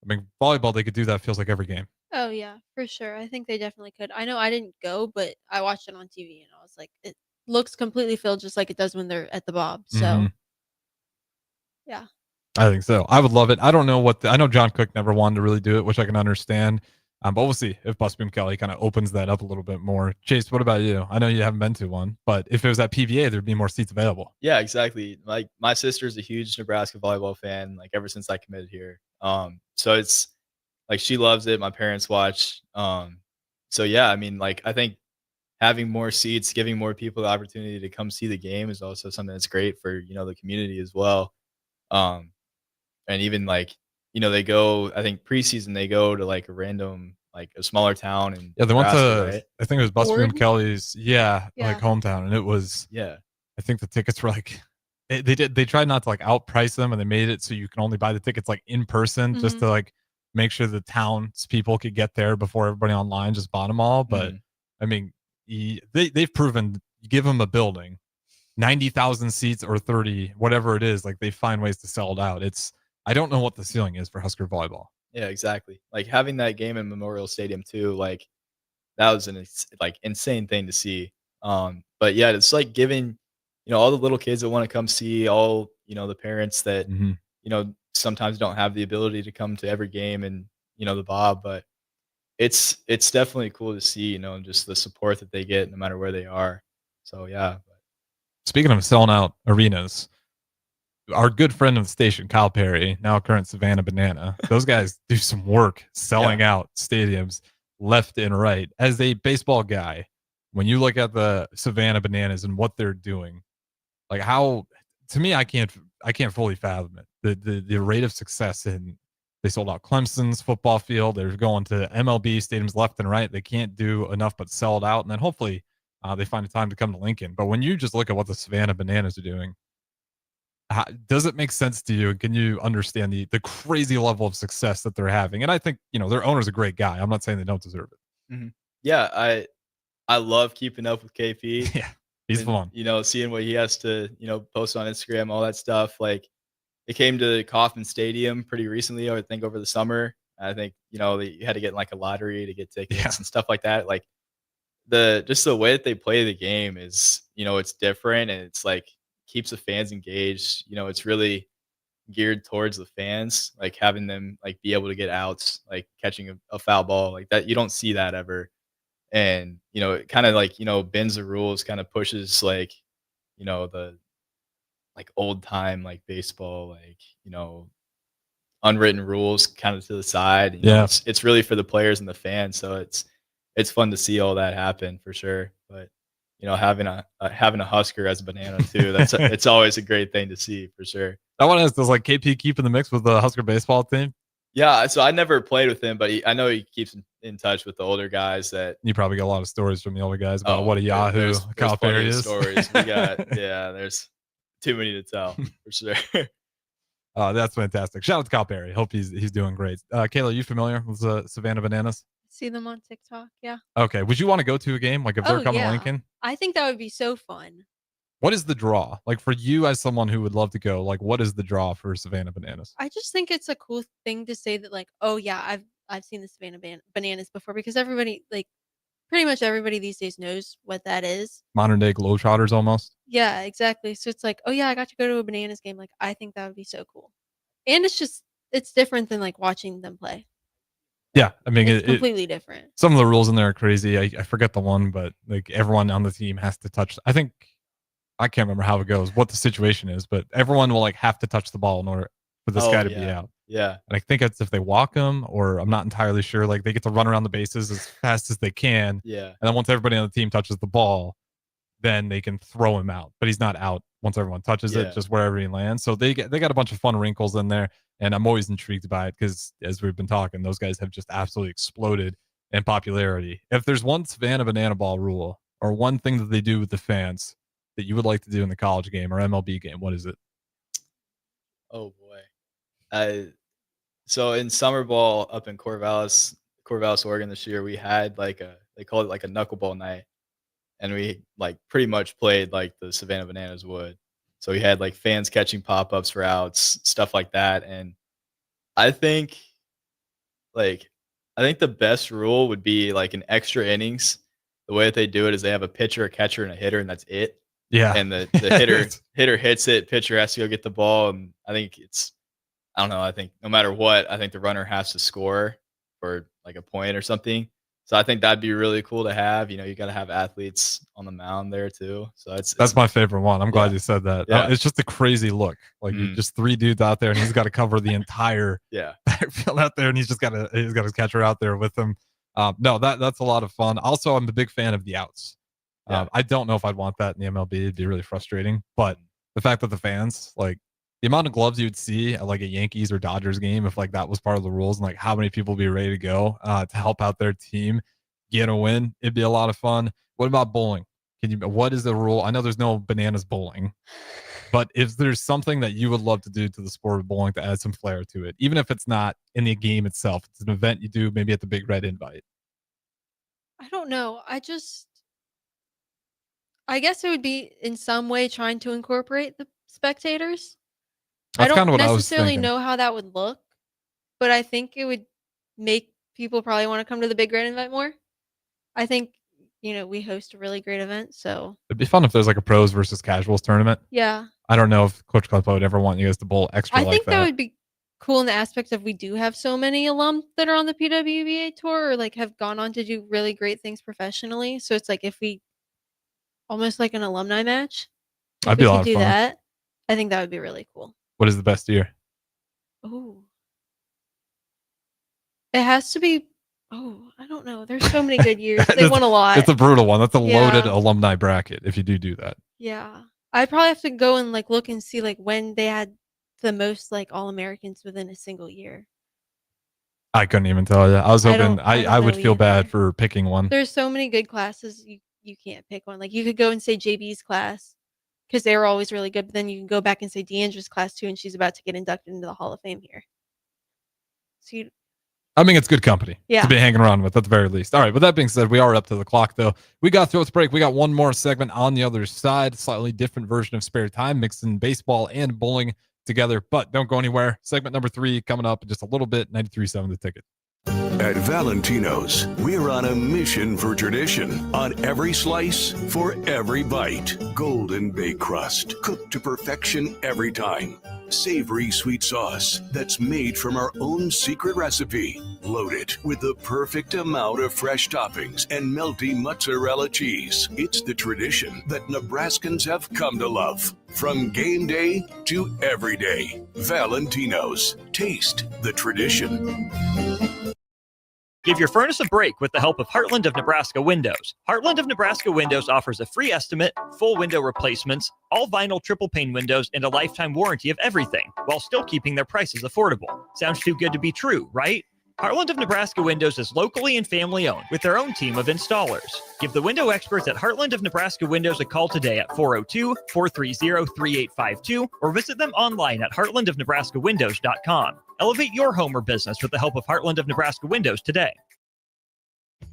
I mean, volleyball, they could do that, feels like every game. Oh yeah, for sure. I think they definitely could. I know I didn't go, but I watched it on TV and I was like, it looks completely filled just like it does when they're at the Bob. So yeah. I think so. I would love it. I don't know I know John Cook never wanted to really do it, which I can understand. But we'll see if Busboom Kelly kind of opens that up a little bit more. Chase, what about you? I know you haven't been to one, but if it was at PBA, there'd be more seats available. Yeah, exactly. Like my sister's a huge Nebraska volleyball fan, like ever since I committed here. So it's like she loves it. My parents watch. So yeah, I mean, like I think having more seats, giving more people the opportunity to come see the game is also something that's great for the community as well. And even like, they go, I think preseason, they go to like a random, like a smaller town in Yeah, they went Nebraska, to, right? I think it was Busby and Ford? Kelly's, like Yeah. hometown, and it was, Yeah. I think the tickets were like, they tried not to like outprice them, and they made it so you can only buy the tickets like in person, just Mhm. to like make sure the townspeople could get there before everybody online just bought them all. But Mhm. I mean, they've proven, you give them a building, 90,000 seats or 30, whatever it is, like they find ways to sell it out. I don't know what the ceiling is for Husker volleyball. Yeah, exactly. Like having that game in Memorial Stadium too, like that was an like insane thing to see. But yeah, it's like giving, all the little kids that want to come see, all, the parents that, Mhm. sometimes don't have the ability to come to every game and, the Bob, but it's definitely cool to see, just the support that they get no matter where they are. So yeah. Speaking of selling out arenas, our good friend of the station, Kyle Perry, now current Savannah Banana, those guys do some work selling out stadiums left and right. As a baseball guy, when you look at the Savannah Bananas and what they're doing, like how, to me, I can't fully fathom it. The rate of success, and they sold out Clemson's football field. They're going to MLB stadiums left and right. They can't do enough but sell it out, and then hopefully they find a time to come to Lincoln. But when you just look at what the Savannah Bananas are doing, does it make sense to you? Can you understand the crazy level of success that they're having? And I think, their owner's a great guy. I'm not saying they don't deserve it. Mhm. Yeah, I love keeping up with KP. Yeah, he's and, fun. Seeing what he has to, post on Instagram, all that stuff. Like it came to Kauffman Stadium pretty recently, I think over the summer. I think, you had to get in like a lottery to get tickets and stuff like that. Like just the way that they play the game is, it's different, and it's like keeps the fans engaged. It's really geared towards the fans, like having them like be able to get outs, like catching a foul ball like that. You don't see that ever. And, it kind of like, bends the rules, kind of pushes like, the like old time, like baseball, like, unwritten rules kind of to the side. Yeah. It's really for the players and the fans. So it's fun to see all that happen for sure. But, having a Husker as a banana too, it's always a great thing to see for sure. I want to ask, does like KP keep in the mix with the Husker baseball team? Yeah, so I never played with him, but I know he keeps in touch with the older guys. That You probably get a lot of stories from the older guys about what a Yahoo there's Kyle plenty Perry of is. stories. We got there's too many to tell for sure. That's fantastic. Shout out to Kyle Perry. Hope he's doing great. Kayla, you familiar with Savannah Bananas? See them on TikTok. Yeah. Okay. Would you want to go to a game? Like if they're coming to yeah. Lincoln? I think that would be so fun. What is the draw? Like for you as someone who would love to go, like what is the draw for Savannah Bananas? I just think it's a cool thing to say that, like, oh yeah, I've seen the Savannah Bananas before, because everybody, like, pretty much everybody these days knows what that is. Modern day Globetrotters almost. Yeah, exactly. So it's like, oh yeah, I got to go to a Bananas game. Like, I think that would be so cool. And it's different than like watching them play. Yeah, I mean, It's completely different. Some of the rules in there are crazy. I forget the one, but like everyone on the team has to touch. I can't remember how it goes, what the situation is, but everyone will like have to touch the ball in order for this guy to be out. Yeah. And I think it's if they walk him, or I'm not entirely sure. Like they get to run around the bases as fast as they can. Yeah. And then once everybody on the team touches the ball, then they can throw him out. But he's not out once everyone touches it, just wherever he lands. So they got a bunch of fun wrinkles in there. And I'm always intrigued by it because, as we've been talking, those guys have just absolutely exploded in popularity. If there's one Savannah Banana Ball rule or one thing that they do with the fans that you would like to do in the college game or MLB game, what is it? Oh boy. So in summer ball up in Corvallis, Oregon this year, we had they called it like a knuckleball night. And we like pretty much played like the Savannah Bananas would. So we had like fans catching pop-ups for outs, stuff like that. And I think the best rule would be like an extra innings. The way that they do it is they have a pitcher, a catcher, and a hitter, and that's it. Yeah. And the hitter hits it, pitcher has to go get the ball. And I don't know. I think no matter what, I think the runner has to score for like a point or something. So I think that'd be really cool to have. You got to have athletes on the mound there too. So that's my favorite one. I'm glad you said that. Yeah. It's just a crazy look. Like you're just three dudes out there, and he's got to cover the entire backfield out there, and he's got his catcher out there with him. No, that's a lot of fun. Also, I'm a big fan of the outs. I don't know if I'd want that in the MLB. It'd be really frustrating. But the fact that the fans, like, the amount of gloves you'd see at like a Yankees or Dodgers game, if like that was part of the rules, and like how many people would be ready to go to help out their team get a win, it'd be a lot of fun. What about bowling? What is the rule? I know there's no bananas bowling, but if there's something that you would love to do to the sport of bowling to add some flair to it, even if it's not in the game itself, it's an event you do maybe at the Big Red Invite. I don't know. I guess it would be in some way trying to incorporate the spectators. That's I kind of don't what I was necessarily thinking. know how that would look, but I think it would make people probably want to come to the Big Red Invite more. I think, we host a really great event, so It'd be fun if there's like a pros versus casuals tournament. yeah. I don't know if Coach Club would ever want you guys to bowl extra I like think that that. would be cool in the aspect of we do have so many alums that are on the PWBA tour or like have gone on to do really great things professionally. So it's like if we almost like an alumni match, if That'd we be a could lot of do fun. that, I think that would be really cool. What is the best year? Oh, it has to be. Oh, I don't know. There's so many good years. They won a lot. It's a brutal one. That's a loaded Yeah. alumni bracket if you do that. Yeah. I'd probably have to go and like look and see like when they had the most like All-Americans within a single year. I couldn't even tell you. I was hoping don't I would know feel bad either. for picking one. There's so many good classes you can't pick one. Like you could go and say JB's class because they were always really good, but then you can go back and say Deandra's class too, and she's about to get inducted into the Hall of Fame here. So I mean, it's good company Yeah. to be hanging around with at the very least. All right. With that being said, we are up to the clock though. We got through its break. We got one more segment on the other side, slightly different version of Spare Time, mixing baseball and bowling together, but don't go anywhere. Segment number 3 coming up in just a little bit. 93.7 The Ticket. At Valentino's, we're on a mission for tradition. On every slice, for every bite. Golden baked crust, cooked to perfection every time. Savory sweet sauce that's made from our own secret recipe. Loaded with the perfect amount of fresh toppings and melty mozzarella cheese. It's the tradition that Nebraskans have come to love. From game day to every day. Valentino's. Taste the tradition. Give your furnace a break with the help of Heartland of Nebraska Windows. Heartland of Nebraska Windows offers a free estimate, full window replacements, all vinyl triple pane windows, and a lifetime warranty of everything, while still keeping their prices affordable. Sounds too good to be true, right? Heartland of Nebraska Windows is locally and family owned with their own team of installers. Give the window experts at Heartland of Nebraska Windows a call today at 402-430-3852 or visit them online at heartlandofnebraskawindows.com. Elevate your home or business with the help of Heartland of Nebraska Windows today.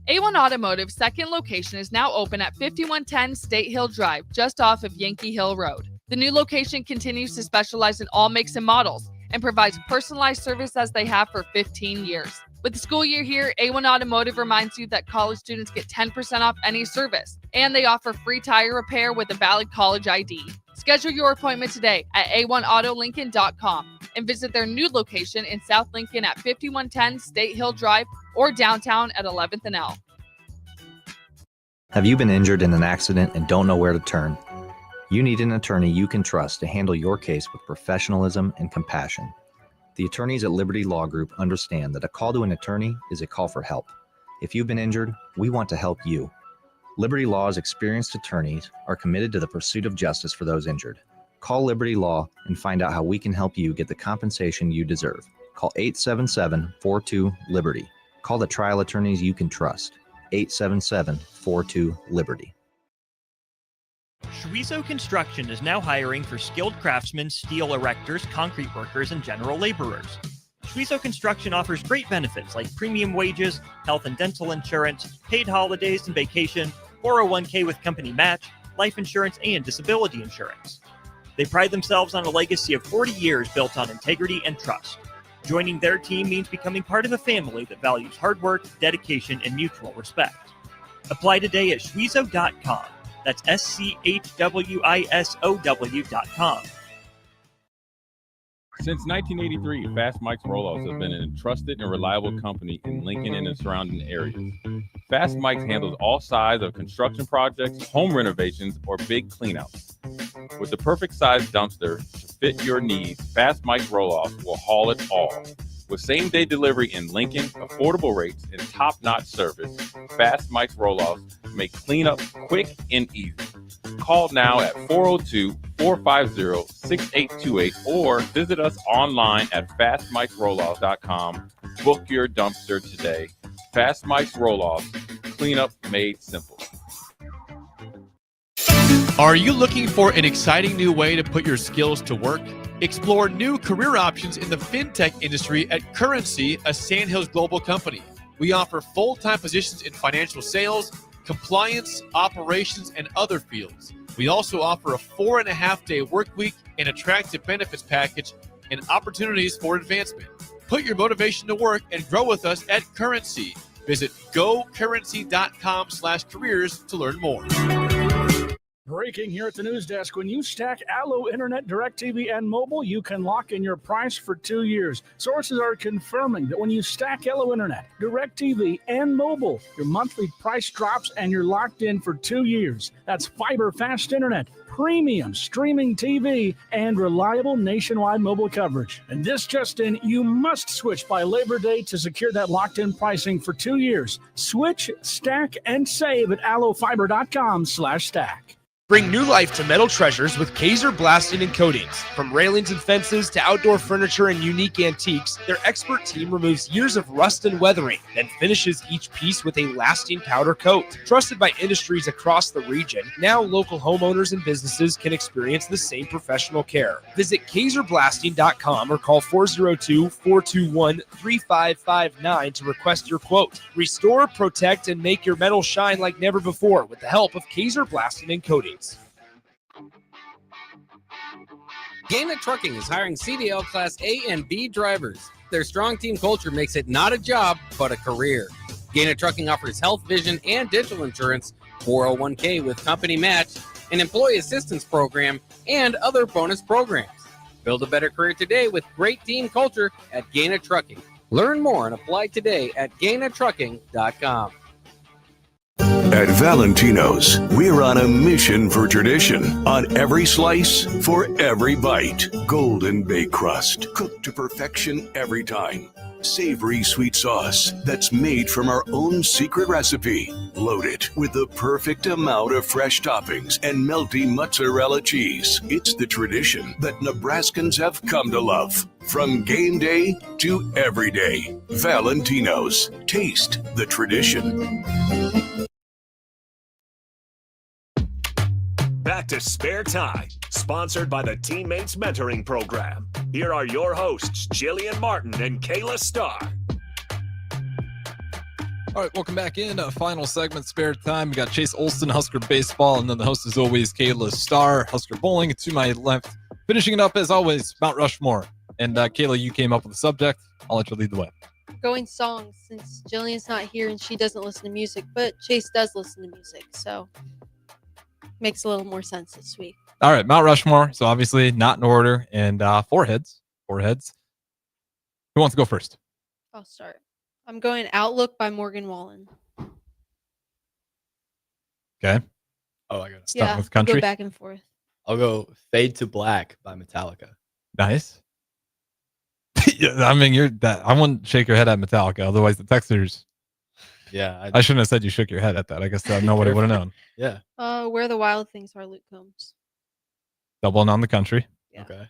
A1 Automotive's second location is now open at 5110 State Hill Drive, just off of Yankee Hill Road. The new location continues to specialize in all makes and models and provides personalized service as they have for 15 years. With the school year here, A1 Automotive reminds you that college students get 10% off any service, and they offer free tire repair with a valid college ID. Schedule your appointment today at a1autolincoln.com and visit their new location in South Lincoln at 5110 State Hill Drive or downtown at 11th and L. Have you been injured in an accident and don't know where to turn? You need an attorney you can trust to handle your case with professionalism and compassion. The attorneys at Liberty Law Group understand that a call to an attorney is a call for help. If you've been injured, we want to help you. Liberty Law's experienced attorneys are committed to the pursuit of justice for those injured. Call Liberty Law and find out how we can help you get the compensation you deserve. Call 877-42-LIBERTY. Call the trial attorneys you can trust. 877-42-LIBERTY. Schweizo Construction is now hiring for skilled craftsmen, steel erectors, concrete workers, and general laborers. Schweizo Construction offers great benefits like premium wages, health and dental insurance, paid holidays and vacation, 401k with company match, life insurance, and disability insurance. They pride themselves on a legacy of 40 years built on integrity and trust. Joining their team means becoming part of a family that values hard work, dedication, and mutual respect. Apply today at schweizo.com. That's schwisow.com. Since 1983, Fast Mike's Rollouts has been a trusted and reliable company in Lincoln and the surrounding areas. Fast Mike's handles all sides of construction projects, home renovations, or big cleanouts. With the perfect size dumpster to fit your needs, Fast Mike's Rollouts will haul it all. With same-day delivery in Lincoln, affordable rates, and top-notch service, Fast Mike's Rollouts make cleanup quick and easy. Call now at 402-430-3852 450-6828 or visit us online at fastmikesrolloff.com. Book your dumpster today. Fast Mike's Roll-Off, cleanup made simple. Are you looking for an exciting new way to put your skills to work? Explore new career options in the fintech industry at Currency, a Sandhills global company. We offer full-time positions in financial sales, compliance, operations, and other fields. We also offer a 4.5-day work week, an attractive benefits package, and opportunities for advancement. Put your motivation to work and grow with us at Currency. Visit gocurrency.com/careers to learn more. Breaking here at the news desk. When you stack Allo Internet, DirecTV, and mobile, you can lock in your price for 2 years. Sources are confirming that when you stack Allo Internet, DirecTV, and mobile, your monthly price drops and you're locked in for 2 years. That's fiber fast internet, premium streaming TV, and reliable nationwide mobile coverage. And this just in, you must switch by Labor Day to secure that locked-in pricing for 2 years. Switch, stack, and save at allofiber.com/stack. Bring new life to metal treasures with Kaiser Blasting and Coatings. From railings and fences to outdoor furniture and unique antiques, their expert team removes years of rust and weathering, then finishes each piece with a lasting powder coat. Trusted by industries across the region, now local homeowners and businesses can experience the same professional care. Visit KaiserBlasting.com or call 402-421-3559 to request your quote. Restore, protect, and make your metal shine like never before with the help of Kaiser Blasting and Coatings. Gaina Trucking is hiring CDL Class A and B drivers. Their strong team culture makes it not a job, but a career. Gaina Trucking offers health, vision, and dental insurance, 401k with company match, an employee assistance program, and other bonus programs. Build a better career today with great team culture at Gaina Trucking. Learn more and apply today at GainaTrucking.com. At Valentino's, we're on a mission for tradition. On every slice, for every bite. Golden baked crust, cooked to perfection every time. Savory sweet sauce that's made from our own secret recipe. Loaded with the perfect amount of fresh toppings and melty mozzarella cheese. It's the tradition that Nebraskans have come to love. From game day to every day. Valentino's. Taste the tradition. Back to Spare Time, sponsored by the Teammates Mentoring Program. Here are your hosts, Jillian Martin and Kayla Starr. All right, welcome back in. Final segment, Spare Time. We got Chase Olson, Husker Baseball, and then the host, as always, Kayla Starr, Husker Bowling. To my left, finishing it up, as always, Mount Rushmore. And Kayla, you came up with the subject. I'll let you lead the way. Going songs, since Jillian's not here and she doesn't listen to music, but Chase does listen to music, so makes a little more sense this week. All right, Mount Rushmore. So obviously not in order, and four heads. Who wants to go first? I'll start. I'm going Outlook by Morgan Wallen. Okay. Oh, I got to start with country. Go back and forth. I'll go Fade to Black by Metallica. Nice. Yeah, I mean, I wouldn't shake your head at Metallica. Otherwise, the texters. Yeah. I shouldn't have said you shook your head at that. I guess nobody would have known. Yeah. Where the Wild Things Are, Luke Combs. Doubling on the country. Yeah. Okay.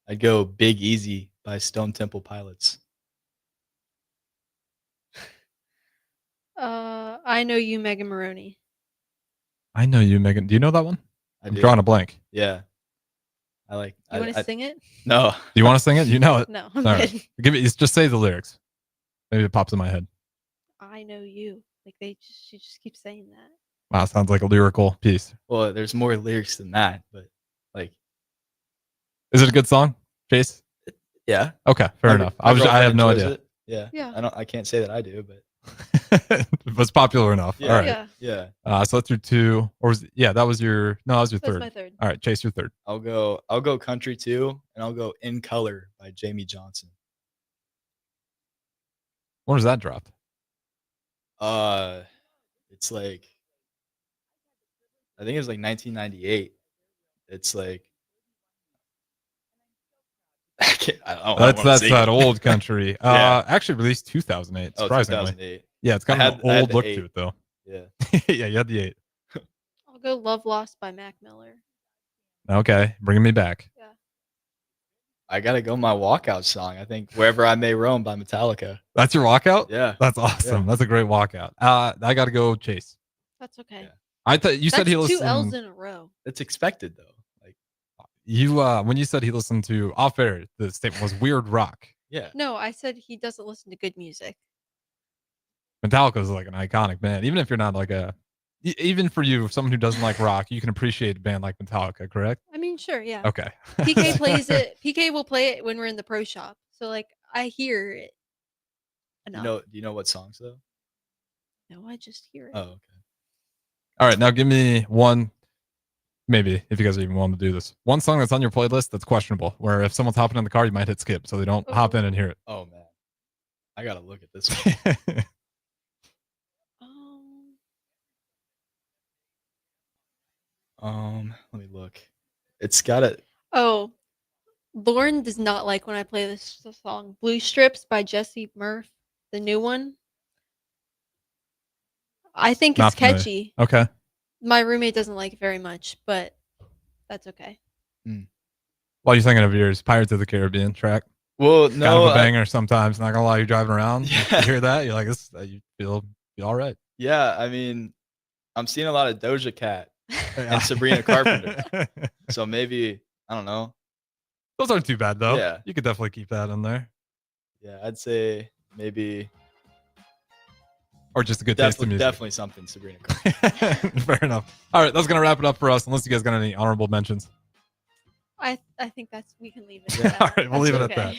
I'd go Big Easy by Stone Temple Pilots. I Know You, Megan Maroney. I Know You, Megan. Do you know that one? I'm drawing a blank. Yeah. You want to sing it? No. Do you want to sing it? You know it? No. All right. Just say the lyrics. Maybe it pops in my head. I Know You. Like she just keeps saying that. Wow, sounds like a lyrical piece. Well, there's more lyrics than that, but like. Is it a good song, Chase? Yeah. Okay, fair enough. I have no idea. Yeah. Yeah. I can't say that I do, but it was popular enough. Yeah. All right. Yeah. So that's your two, or was that was your third. my third. All right, Chase, your third. I'll go Country 2, and I'll go In Color by Jamie Johnson. When was that dropped? It's like, I think it was like 1998. It's like, that's that old country. Yeah. Actually released 2008. Oh, Surprisingly. 2008. Yeah, it's got an I had old the look 8. to it though. Yeah. Yeah, you had the 8. I'll go Love Lost by Mac Miller. Okay, bringing me back. I gotta go my walkout song. I think "Wherever I May Roam" by Metallica. That's your walkout? Yeah, That's awesome. Yeah. That's a great walkout. I got to go Chase. That's okay. I thought you said he That's listened. 2 L's in a row. It's expected though. You when you said he listened to off air, the statement was weird rock. Yeah. No, I said he doesn't listen to good music. Metallica is like an iconic band. Even if you're not like even for you, someone who doesn't like rock, you can appreciate a band like Metallica, correct? I mean, sure, yeah. Okay. PK plays it. PK will play it when we're in the pro shop. So like I hear it enough. Do you know what songs though? No, I just hear it. Oh, okay. All right, now give me one. Maybe if you guys even want to do this, one song that's on your playlist that's questionable. Where if someone's hopping in the car, you might hit skip so they don't hop in and hear it. Oh man, I gotta look at this one. Let me look. It's got it. Oh, Lauren does not like when I play this song, "Blue Strips" by Jesse Murph, the new one. I think Not it's familiar. catchy. Okay. My roommate doesn't like it very much, but that's okay. While you're thinking of yours, Pirates of the Caribbean track. Well, Kind no, of a banger sometimes. Not gonna lie, you're driving around, you hear that, you're like, this, you feel all right. Yeah, I mean, I'm seeing a lot of Doja Cat and Sabrina Carpenter. So maybe I don't know. Those aren't too bad though. Yeah. You could definitely keep that in there, Yeah, I'd say maybe or just a good taste in music. definitely something Sabrina Carpenter. Fair enough. All right, that's gonna wrap it up for us. Unless you guys got any honorable mentions. I think we can leave it. All right, we'll leave it at that.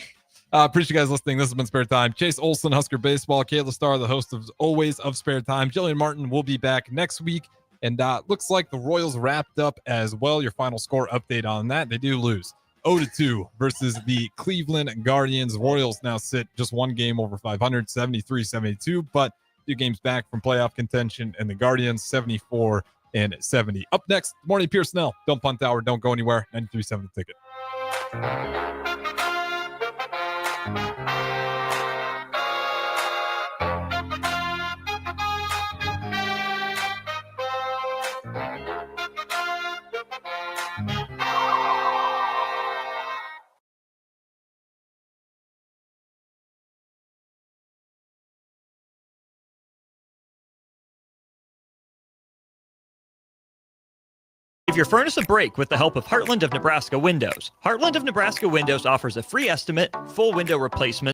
Appreciate you guys listening. This has been Spare Time. Chase Olson, Husker Baseball, Kayla Starr, the host of Always of Spare Time. Jillian Martin will be back next week. And looks like the Royals wrapped up as well. Your final score update on that. They do lose 0-2 versus the Cleveland Guardians. Royals now sit just one game over 500, 73-72, but 2 games back from playoff contention. And the Guardians 74-70. Up next, Morning Pierce-Snell. Don't punt hour. Don't go anywhere. 93.7 The Ticket. Give your furnace a break with the help of Heartland of Nebraska Windows. Heartland of Nebraska Windows offers a free estimate, full window replacement,